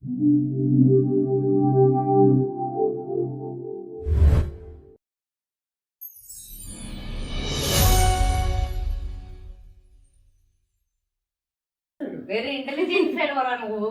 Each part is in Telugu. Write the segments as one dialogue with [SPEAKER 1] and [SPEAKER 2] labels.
[SPEAKER 1] వెరీ ఇంటెలిజెంట్ ఫెలో రా నువ్వు.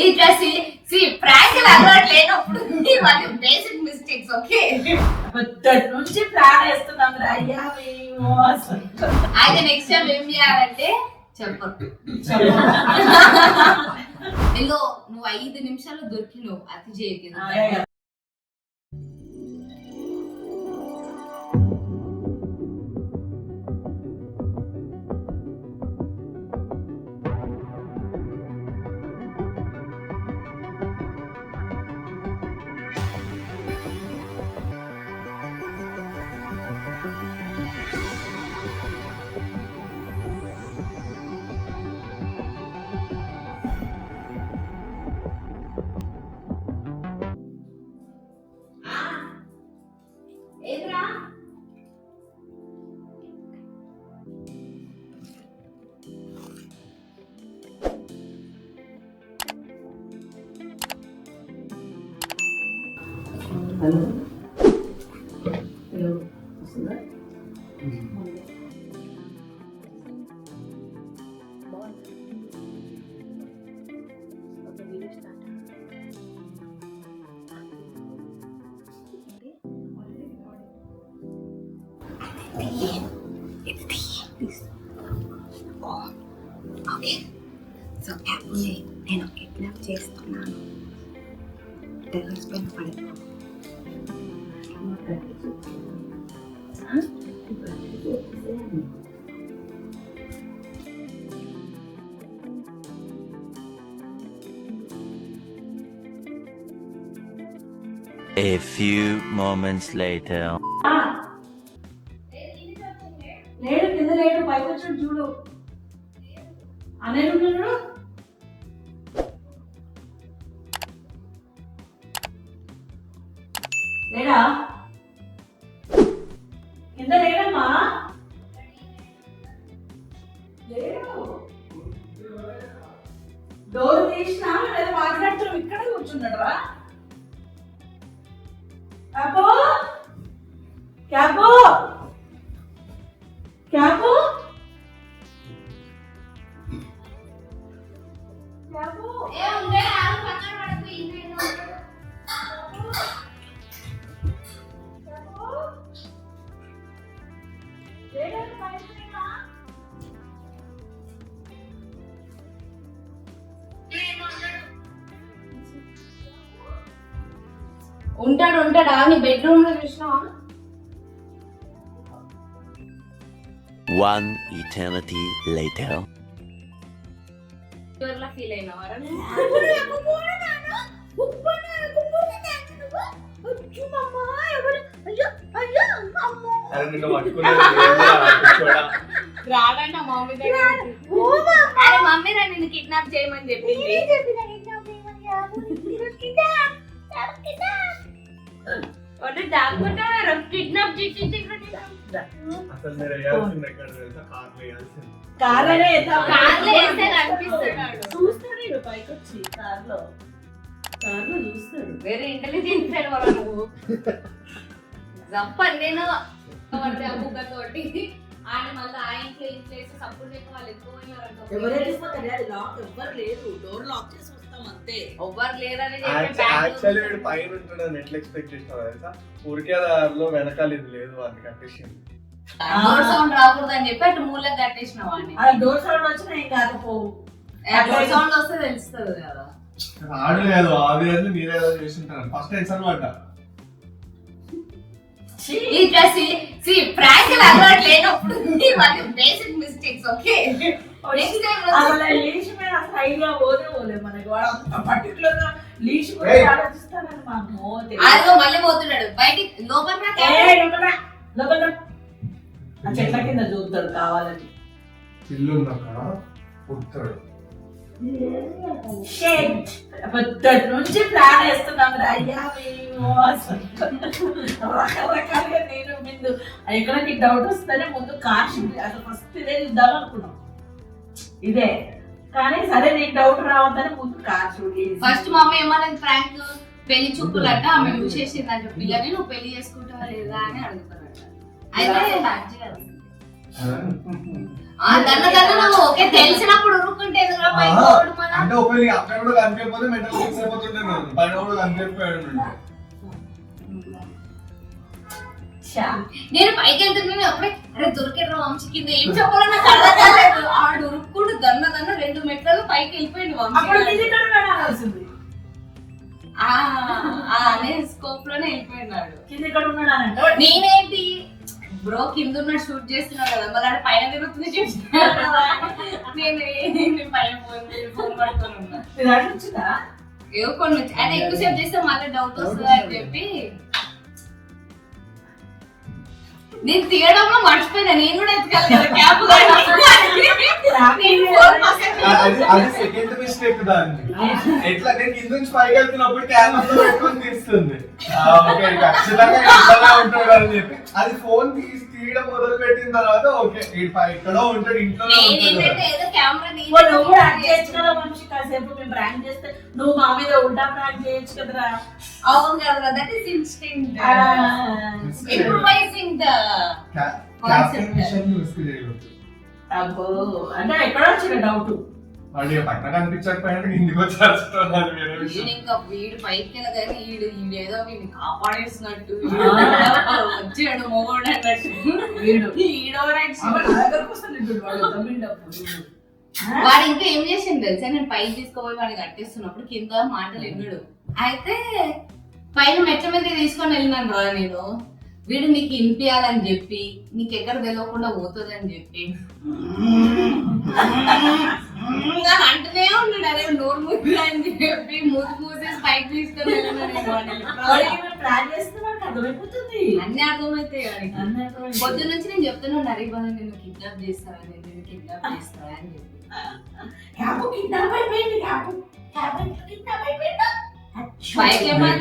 [SPEAKER 1] ఈ డ్రెస్ ప్రాంక్ అలవాటు లేనప్పుడు ఇవన్నీ బేసిక్ మిస్టేక్స్. ఓకే,
[SPEAKER 2] పొద్దుటి నుంచి ప్లాన్ వేస్తున్నాం రా. అయ్యా
[SPEAKER 1] అయితే నెక్స్ట్ టైం ఏం చేయాలంటే చెప్పరు. ఇంకో నువ్వు 5 నిమిషాలు దొరికినావు, అతి చేయకు. ఏదిరా
[SPEAKER 2] హలో హలో వస్తుందా?
[SPEAKER 1] ఓకే, సో యాప్ని నేను కిడ్నాప్ చేస్తున్నాను. టెర్రస్ పైన పడుతున్నాను.
[SPEAKER 3] A few moments later.
[SPEAKER 2] లేడు, కింద లేడు, పైకి వచ్చాడు చూడు. అనేది ఉన్నాడు. లేడా? కింద లేడమ్మా. లేడు. డోర్ తీసినా లేదా మాట్లాడుతున్నాం. ఇక్కడ కూర్చున్నాడు రా. క్యాబో క్యాబో క్యాబో క్యాబో
[SPEAKER 1] ఏ ఉండే ఆరు పక్కన పడకు. ఇంట్లో
[SPEAKER 2] క్యాబో లేడా? పైన
[SPEAKER 1] ఉంటాడా? నీ బెడ్రూమ్ లో చూసినావా?
[SPEAKER 3] One eternity later.
[SPEAKER 1] ఎవరిలా ఫీల్ అయినావారా? రాడంట మమ్మీ దగ్గర. అరే మమ్మీ రా నిన్ను కిడ్నాప్ చేయమని చెప్పింది. కిడ్నాప్
[SPEAKER 2] చూస్తాడు పైకి వచ్చి కార్లో చూస్తాడు.
[SPEAKER 1] వెరీ ఇంటెలిజెంట్ ఫెలో రా నువ్వు. జంపర్ నేను బుగ్గతోటి ఆయన మళ్ళీ ఆ ఇంట్లో వేసి సపోర్ట్ చేయక వాళ్ళు ఎక్కువ
[SPEAKER 2] ఎవ్వరు లేదు. డోర్ లాక్ చేసి వస్తాం అంతే.
[SPEAKER 1] ఎవ్వరు లేరని
[SPEAKER 4] యాక్చువల్లీ వీడు పైన ఉంటున్నాను ఎట్లా ఎక్స్పెక్ట్ చేసినావు తెలుసా? ఊరికే దారిలో వెనకాల ఇది లేదు అని కట్టేసింది.
[SPEAKER 1] డోర్ సౌండ్ రాకూడదు అని చెప్పి అటు మూలకు కట్టేసిన వాడిని.
[SPEAKER 2] డోర్ సౌండ్ వచ్చినా ఏం కాకపోవు.
[SPEAKER 1] డోర్ సౌండ్ వస్తే తెలుస్తుంది కదా.
[SPEAKER 4] రాడు లేదు ఆబ్వియస్లీ మీరేదో చేస్తుంటారు. ఫస్ట్ టైం సార్ పడ్డా
[SPEAKER 1] ఈ డ్రెస్ ప్రాంక్ అలవాటు లేనప్పుడు ఇవన్నీ basic mistakes. Okay, next time
[SPEAKER 2] leash మీద అసలు ఐడియా పోలే మనకి. వాడు అంత పర్టికులర్ గా లీష్ గురించి ఆలోచిస్తానని మాకు
[SPEAKER 1] అదిగో మళ్ళీ పోతున్నాడు బయటికి.
[SPEAKER 2] లోపల ఆ చెట్ల కింద చూస్తాడు కావాలని.
[SPEAKER 4] ఇల్లు ఉన్నాక పుట్టాడు.
[SPEAKER 2] పొద్దుటి నుంచి ప్లాన్ వేస్తున్నాం రా. అయ్యా రకరకాలుగా నేను ముందు ఎక్కడికి డౌట్ వస్తేనే ముందు కాశీ అసలు ఫస్ట్ ఇదే చూద్దాం అనుకున్నాం. ఇదే కానీ సరే నీకు డౌట్ రావద్దని ముందు కార్ షూట్ చేసి
[SPEAKER 1] ఫస్ట్ మా అమ్మ ఏమన్నది ప్రాంక్ పెళ్లి చూపులంట ఆమె చూసేసిందంట పిల్లని నువ్వు పెళ్లి చేసుకుంటావా లేదా అని అడుగుతానంట. అయితే నువ్వు ఓకే తెలిసినప్పుడు ఉరుక్కుంటే ఎదురుగా పైకి పోవడం మన
[SPEAKER 4] అంటే ఒకవేళ అక్కడ కూడా కనిపించకపోతే మెంటల్ ఫిక్స్ అయిపోతుండే నేను పైన కూడా కనిపించిపోయాడు.
[SPEAKER 1] నేను పైకి వెళ్తున్నాను అప్పుడే అరే దొరికేట్రా వంశీ కింద ఏం చెప్పాలో నాకు అర్థం కాలేదు. ఆడు ఉరుక్కుడు దన్న 2 మెట్లలో పైకి వెళ్ళిపోయింది
[SPEAKER 2] అప్పుడు
[SPEAKER 1] వంశీ.
[SPEAKER 2] ఇది ఇక్కడ వెళ్ళాల్సింది
[SPEAKER 1] అనే స్కోప్ లోనే వెళ్ళిపోయినాడు.
[SPEAKER 2] కింద ఇక్కడ ఉన్నాడు అని అంటే
[SPEAKER 1] నేనేంటి బ్రో కింద ఉన్న షూట్ చేస్తున్నావు కదా మరి ఆడ పైన తిరుగుతుంది చూసిన నేను పైన ఫోన్ పడుకొని ఉన్నా.
[SPEAKER 2] ఇది అడిగిందా
[SPEAKER 1] ఏవో కొన్ని అంటే ఎక్కువసేపు చేస్తే మళ్ళీ డౌట్ వస్తుంది అని చెప్పి నేను తీయడంలో మర్చిపోయినా. నేను కూడా ఎత్తుకాలి కదా క్యాప్
[SPEAKER 4] అది సెకండ్ మిస్టేక్ దాన్ని. ఎట్లా నేను కింద నుంచి పైకి వెళ్తున్నప్పుడు కెమెరా పెట్టుకొని తీస్తుంది. ఓకే ఖచ్చితంగా ఇంట్లోనే ఉంటాడు అని చెప్పి అది ఫోన్ తీయడం మొదలు పెట్టిన తర్వాత ఓకే ఎక్కడో ఉంటాడు ఇంట్లోనే ఉంటాడు.
[SPEAKER 1] ఏదో కెమెరా
[SPEAKER 2] నువ్వు కూడా యాక్ట్ చేయొచ్చు కదా మనిషి. కాసేపు మేము ప్రాంక్ చేస్తే నువ్వు మా మీద ఉల్టా ప్రాంక్ చేయొచ్చు కదరా.
[SPEAKER 1] అవును కదా that is instinct improvising the
[SPEAKER 4] captain mission use చేయవచ్చు.
[SPEAKER 2] అబ్బో అంటే ఎక్కడ వచ్చిన డౌట్
[SPEAKER 4] వాడు పక్కన కనిపించకపోయినా ఇంటికి వచ్చేస్తున్నాడు. అది వేరే విషయం.
[SPEAKER 1] ఇంకా వీడు పైకి వెళ్ళగానే ఈడేదో వీడిని కాపాడేసినట్టు వచ్చాడు మొగోడు అన్నట్టు వాడు ఇంకా ఏం చేసిండు తెలుసా, నేను పైకి తీసుకోపోయి వాడిని కట్టేస్తున్నప్పుడు కింద మాటలు విన్నాడు. అయితే పైన మెట్ల మీద తీసుకొని వెళ్ళినాను రా నేను. వీడు నీకు వినిపించాలని చెప్పి నీకు ఎక్కడ తెలియకుండా పోతుంది అని చెప్పి అంటూనే ఉన్నాడు. అదే నోరు మూసి అని చెప్పి మూసేసి పైకి తీసుకొని వెళ్ళినాడు. అన్ని అర్థమైతాయి వాడికి. పొద్దు నుంచి నేను చెప్తున్నాను నరీ బాధ నేను కిడ్నాప్ చేస్తావా నేను కిడ్నాప్ చేస్తావా అని చెప్పి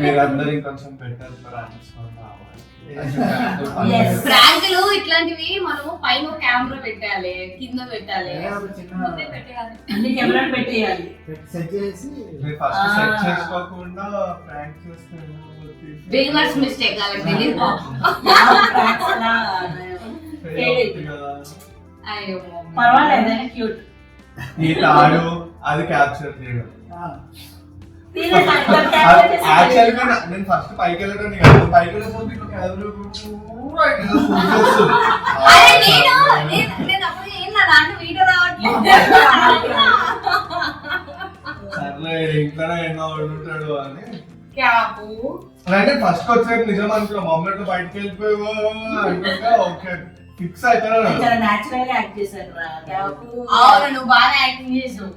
[SPEAKER 4] మీరందరూ కొంచెం బెటర్
[SPEAKER 1] ప్రాంకులు ఇట్లాంటివి మనము పైన కెమెరా పెట్టాలి కింద పెట్టాలి ముందే పెట్టాలి
[SPEAKER 2] అన్ని కెమెరా పెట్టేయాలి.
[SPEAKER 4] ఫస్ట్ సెట్ చేసుకోకుండా ప్రాంక్ చేస్తే
[SPEAKER 1] బిగినర్స్ మిస్టేక్ వాళ్ళకి తెలియదు. అయ్యో
[SPEAKER 2] పర్వాలేదు క్యూట్.
[SPEAKER 4] ఈ తాడు అది క్యాప్చర్ చేయడం. నేను ఫస్ట్ పైకి వెళ్ళడం పైకి వెళ్ళకపోతే సర్లే ఇంట్లోనే ఎన్నో ఉంటాడు అని అంటే ఫస్ట్ వచ్చేది నిజం అనుకున్నా. మమ్మల్ని బయటకు వెళ్ళిపోయి అంటే ఓకే ఫిక్స్ అయిపోయినా
[SPEAKER 2] నాచురల్ గా యాక్ట్ చేశారు.
[SPEAKER 1] నువ్వు బాగా యాక్టింగ్ చేసావు.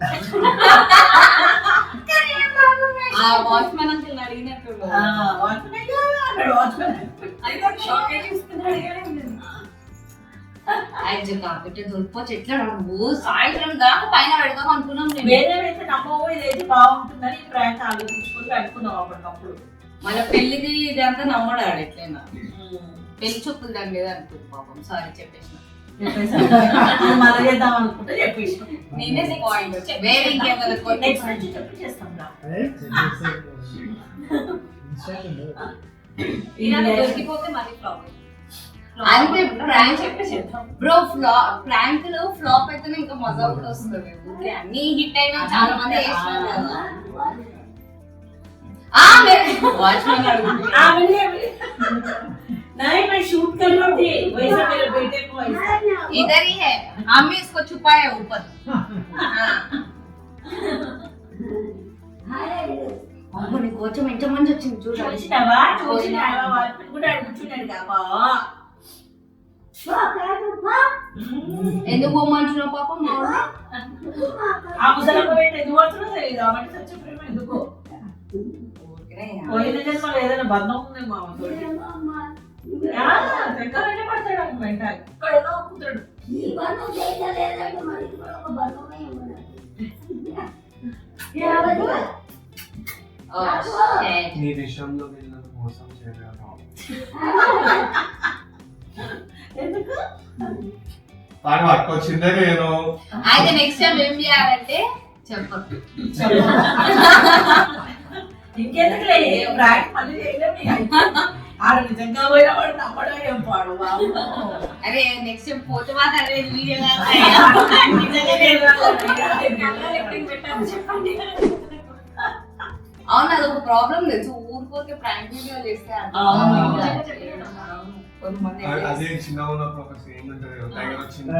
[SPEAKER 1] వాచ్మెన్ అంకుల్ అడిగినట్టు కాబట్టి దొరికిపోవచ్చు. ఎట్లా నువ్వు సాయంత్రం దాకా పైన పెడదాం అనుకున్నాం.
[SPEAKER 2] వేరేవైతే నమ్మవు ఇదైతే బాగుంటుందని ప్రాంక్ ఆలోచించుకుంటూ అనుకున్నాం అప్పటికప్పుడు.
[SPEAKER 1] మళ్ళీ పెళ్లిది ఇదంతా నమ్మడాడు ఎట్లయినా. పెళ్లి చూపులు దాని మీద అనుకుంది పాపం. సారీ చెప్పేసిన
[SPEAKER 2] మళ్ళీ చేద్దాం అనుకుంటే చెప్పేసి
[SPEAKER 1] నేనే పాయింట్ వేరే ఇంకేమైనా దొరికిపోతే మళ్ళీ ఫ్లాప్ అంతే. ప్రాంక్ బ్రో ప్రాంక్ లో ఫ్లాప్ అయితేనే ఇంకా మజా కూడా వస్తుంది. అన్ని హిట్ అయినా చాలా మంది వేసినారు కదా. వాచ్మెన్
[SPEAKER 2] नहीं मैं शूट कर रही थी वैसे मेरे बेटे को
[SPEAKER 1] इधर ही है हम ही इसको छुपाए ऊपर అమ్మని కొంచెం ఎంత మంది వచ్చింది
[SPEAKER 2] చూసినావా వాచ్మెన్ కూడా అడుగుతున్నాడు కాబా.
[SPEAKER 1] ఎందుకు పోమంటున్నావు పాపం
[SPEAKER 2] ఆ ముసలమ్మ పెట్టి ఎందుకు పడుతున్నా తెలియదు. ఆమె సత్య ప్రేమ ఎందుకో పోయిన జన్మలో ఏదైనా బంధం ఉందేమో ఆమెతో. దగ్గరనే పడతాడు ఆమె వెంట ఎక్కడో ఒప్పుతాడు.
[SPEAKER 4] నీ విషయంలో వీళ్ళని మోసం చేయగలను.
[SPEAKER 2] ఎందుకు
[SPEAKER 4] వాడు పట్టుకొచ్చిందే నేను.
[SPEAKER 1] అయితే నెక్స్ట్ టైం ఏం చేయాలంటే చెప్పకు.
[SPEAKER 2] ఇంకెందుకులే ప్రాంక్ మళ్ళీ చేయలేము ఇక. ఆడ నిజంగా పోయినా వాడు నమ్మడం ఏం పాడు బాబు.
[SPEAKER 1] అరే నెక్స్ట్ పోతే మాత్రం అదే వీడియో అవును అదొక ప్రాబ్లం తెలుసు. ఊరిపోతే ప్రాంక్ వీడియో చేస్తే కొంతమంది
[SPEAKER 4] అదే చిన్నగా ఉన్నప్పుడు ఒక సీన్ ఉంటుంది కదా, టైగర్ వచ్చింది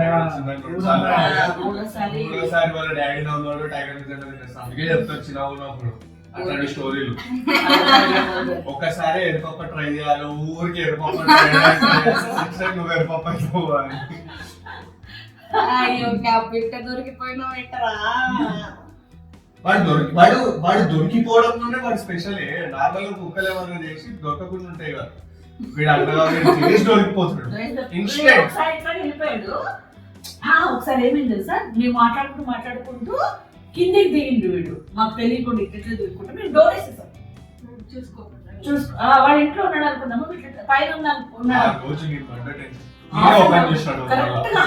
[SPEAKER 4] మూడోసారి వాళ్ళ డాడీ ఉన్నాడు, టైగర్ అందుకే చెప్తారు చిన్నగా ఉన్నప్పుడు అట్లాంటి స్టోరీలు. ఒక్కసారి ఎరుపప్ప ట్రై చేయాలి, ఊరికి ఎరుపప్ప నువ్వు ఎరుపప్ప అయిపోవాలి.
[SPEAKER 1] అయ్యో బిట్ట దొరికిపోయినా పెట్టరా.
[SPEAKER 4] వాడు దొరికిపోవడంలోనే వాడు స్పెషల్. నార్మల్ కుక్కలు ఏమన్నా చేసి దొరకకుండా ఉంటాయి కదా, వీడు అట్లా దొరికిపోతున్నాడు ఇన్స్టెంట్.
[SPEAKER 2] ఒకసారి ఇట్లా వెళ్ళిపోయాడు. ఒకసారి ఏమైంది తెలుసా, మేము మాట్లాడుకుంటూ కిందికి దిగిండు వీడు, మాకు తెలియకుండా ఇట్లా దిగుకుంటా మేము డోర్ వేసేసాం. వాడు ఇంట్లో ఉన్నాడు అనుకున్నాము, పైన కరెక్ట్ గా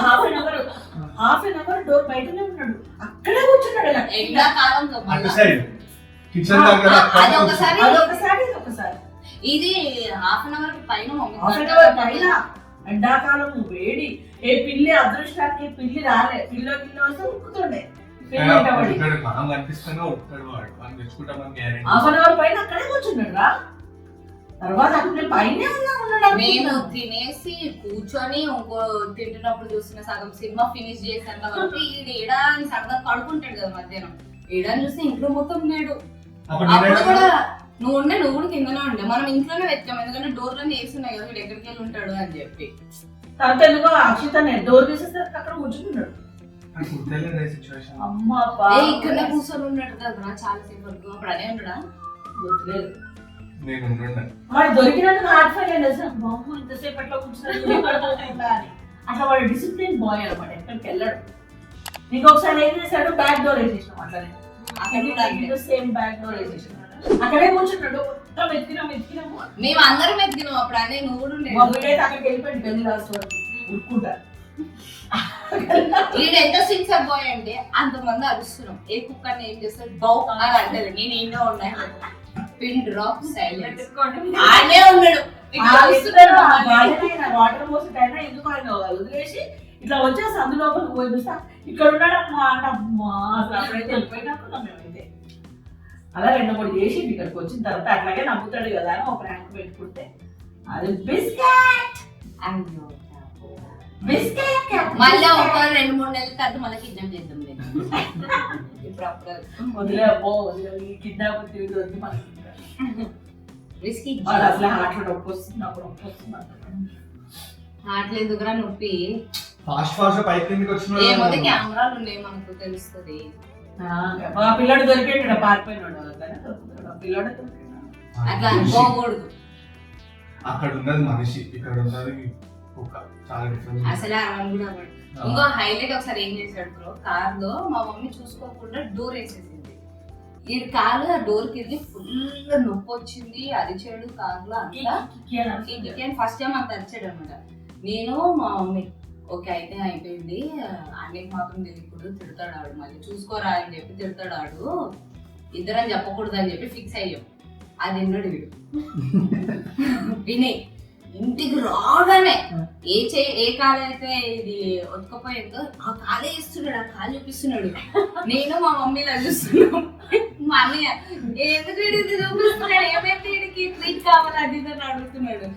[SPEAKER 2] హాఫ్ అన్ అవర్ డోర్ బయటనే ఉన్నాడు, అక్కడే కూర్చున్నాడు. ఒకసారి
[SPEAKER 1] ఇది హాఫ్ అన్ అవర్ పైన
[SPEAKER 2] ఎండాకాలం వేడి. ఏ పిల్లి అదృష్టానికి పిల్లి రాలే, పిల్ల వస్తే ఉక్కుతుండే. హాఫ్ అన్ అవర్ పైన అక్కడే కూర్చున్నాడు రా. తర్వాత పైన
[SPEAKER 1] మేము తినేసి కూర్చొని ఇంకో తింటున్నప్పుడు చూసిన సగం సినిమా ఫినిష్ చేసేంత వరకు ఈడు ఏడా అని సరదా పడుకుంటాడు కదా మధ్యాహ్నం. ఏడా చూస్తే ఇంట్లో మొత్తం లేడు. అప్పుడు కూడా నువ్వు కూడా కిందనే ఉండే. మనం ఇంట్లోనే వెతికాం, ఎందుకంటే డోర్లన్నీ వేస్తున్నాయి కదా, వీడు ఎక్కడికి వెళ్ళి ఉంటాడు అని చెప్పి.
[SPEAKER 2] తర్వాత ఎందుకో అక్షితనే డోర్ తీసేస్తే అక్కడ కూర్చున్నాడు.
[SPEAKER 1] ఇక్కడనే కూర్చొని ఉన్నాడు కదా చాలా సేపు వరకు. అప్పుడు అనే ఉన్నాడా
[SPEAKER 2] గుర్తులేదు. వాడు దొరికినందుకు హార్ట్ ఫైల్ అయింది. బాబు ఇంతసేపట్లో కూర్చున్నాడు అని. అట్లా వాడు డిసిప్లిన్ బాయ్ అనమాట, ఎక్కడికి వెళ్ళాడు. ఇంకొకసారి ఏం చేశాడు, బ్యాక్ డోర్ వేసేసినాం. అట్లనే సేమ్ బ్యాక్ డోర్ వేసేసినాం, అక్కడే కూర్చున్నాడు. మొత్తం ఎత్తినాము
[SPEAKER 1] మేము అందరం ఎత్తినాం. అప్పుడు అనే నువ్వు కూడా
[SPEAKER 2] అక్కడికి వెళ్ళిపోయింది గల్లీ లాస్ట్ వరకు ఉడుకుంటా.
[SPEAKER 1] వీడు ఎంత సిన్సియర్ బాయ్ అంటే అంతమంది అరుస్తున్నాం, ఏ కుక్కని ఏం చేస్తారు బౌ అని అంటారు. నేను ఎన్నో ఉన్నాయి పిన్ డ్రాప్ సైలెన్స్ ఆడే ఉన్నాడు.
[SPEAKER 2] వాటర్ పోసేటైనా ఎందుకు ఆయన వదిలేసి ఇట్లా వచ్చేసి అందులోపలికి పోయి చూస్తా ఇక్కడ ఉన్నాడమ్మా అంటమ్మా. అసలు అప్పుడైతే వెళ్ళిపోయినాకున్నాం మేమైతే. అలా 2-3 చేసి ఇక్కడికి వచ్చిన తర్వాత అట్లాగే నమ్ముతాడు కదా అని ఒక ర్యాంక్ పెట్టుకుంటే అది బిస్కెట్.
[SPEAKER 1] మళ్ళీ ఒక 2-3 నెలల తర్వాత మళ్ళీ కిడ్నాప్ చేద్దాం. ఇప్పుడు అప్పుడు
[SPEAKER 2] వదిలే అబ్బో వదిలే కిడ్నాప్ వద్దు మనకి.
[SPEAKER 1] అసలు
[SPEAKER 2] హార్ట్లో నొప్పి వస్తుంది, అప్పుడు నొప్పి వస్తుంది.
[SPEAKER 1] హార్ట్లో ఎందుకురా నొప్పి?
[SPEAKER 4] ఫాస్ట్ పైకి కిందకి వచ్చిన
[SPEAKER 1] ఏమో కెమెరాలు ఉన్నాయి మనకు తెలుస్తుంది.
[SPEAKER 2] పిల్లడు దొరికేటాడు, పారిపోయినాడు. పిల్లడు
[SPEAKER 1] అట్లా అనుకోకూడదు.
[SPEAKER 4] అక్కడ ఉన్నది మనిషి, ఇక్కడ ఉన్నది కుక్క, చాలా డిఫరెన్స్.
[SPEAKER 1] అసలు అరవని కూడా ఇంకో హైలైట్ ఒకసారి ఏం చేశాడు బ్రో, కార్ లో మా మమ్మీ చూసుకోకుండా డోర్ వేసేసింది. ఈ కారు ఆ డోర్ కింద ఫుల్ నొప్పి వచ్చింది, అరిచాడు కార్ లో అంతా. ఫస్ట్ టైం అంత అరిచాడు అనమాట. నేను మా మమ్మీ ఓకే అయితే అయిపోయింది, అన్నికి మాత్రం తెలియకూడదు, తిడతాడు ఆడు, మళ్ళీ చూసుకోరా అని చెప్పి తిడతాడు ఆడు, ఇద్దరని చెప్పకూడదు అని చెప్పి ఫిక్స్ అయ్యాం. అది విన్నాడు వీడు. విని ఇంటికి రాగానే ఏ కాలు అయితే ఇది ఒత్తుకపోయిందో ఆ కాలే ఇస్తున్నాడు, ఆ కాలు చూపిస్తున్నాడు. నేను మా మమ్మీలా చూస్తున్నాం. మా అన్నయ్య ఎందుకు వీడికి చూపిస్తున్నాడు, ఏమైతే వీడికి ట్రీట్ కావాలి అది ఇది అని అడుగుతున్నాడు.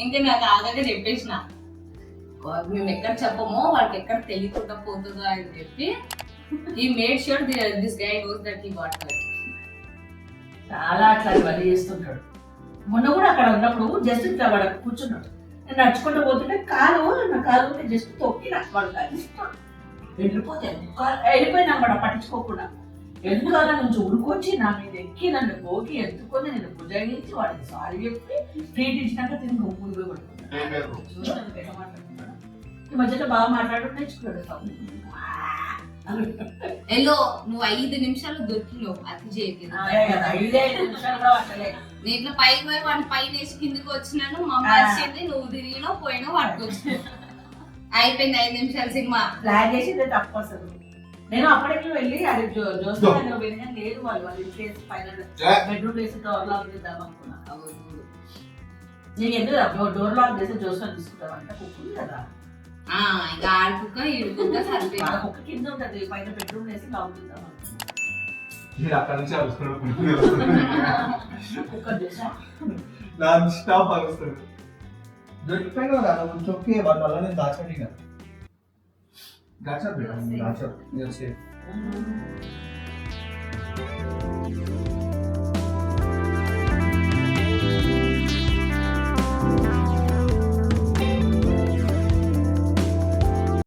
[SPEAKER 1] ఇంకా నాకు ఆగానే చెప్పేసిన, మేము ఎక్కడ చెప్పమో వాళ్ళకి ఎక్కడ తెలియకుండా పోతుందో అని చెప్పి he made sure this guy knows that he got hurt.
[SPEAKER 2] చాలా అట్లా వరి చేస్తుంటాడు. మొన్న కూడా అక్కడ ఉన్నప్పుడు జస్ట్ ఇట్లా వాడు కూర్చున్నాడు, నేను నడుచుకుంటూ పోతుంటే నా కాలు ఉంటే జస్ట్ తొక్కిన వాడు వెళ్ళిపోయినా కూడా పట్టించుకోకుండా ఎందుకలా నుంచి ఉరుకొచ్చి నా మీద ఎక్కి నన్ను పోకి ఎత్తుకొని నేను భుజగించి వాడికి సారీ చెప్పి ట్రీట్ ఇచ్చినాక తిరిగి గొప్పలు పోయి పడుకున్నాడు. ఈ మధ్యలో బాగా మాట్లాడుతూ నేర్చుకున్నాడు.
[SPEAKER 1] ఎల్లో నువ్వు 5 నిమిషాలు దొరికినావు, అతి చేయలేదు.
[SPEAKER 2] 5 నిమిషాలు కూడా పట్టలే.
[SPEAKER 1] నేను పైకి పోయి వాడిని పైన వేసి కిందకి వచ్చినాను, మా అమ్మ వచ్చింది, నువ్వు తిరిగినావు పోయినావు వాడుకోవచ్చు. అయిపోయింది 5 నిమిషాలు సినిమా.
[SPEAKER 2] ప్లాన్ చేసిందే తప్పు అసలు. నేను అప్పటికి వెళ్ళి అది జోస్ దగ్గర పోయినా లేదు వాళ్ళు ఇంట్లో పైన బెడ్రూమ్ వేసి డోర్ లాక్ చేద్దాం అనుకున్నా. నేను ఎందుకు డోర్ లాక్ చేసి జోస్ తీసుకుంటామంటే కుక్కుంది కదా,
[SPEAKER 1] ఇంకా ఆడుకుక్క ఈడుకుక్క సరిపోయి
[SPEAKER 2] కుక్క కింద ఉంటది, పైన బెడ్రూమ్ వేసి లాక్ చేద్దాం
[SPEAKER 4] మీరు అక్కడ నుంచి అరుస్తున్నాడు
[SPEAKER 2] కుక్క చేసా
[SPEAKER 4] నాన్ స్టాప్ అరుస్తాడు.
[SPEAKER 5] దొరికిపోయినా కదా నువ్వు చొక్కి వాటి వల్ల నేను దాచండి కదా. దాచారు బేటా, దాచారు.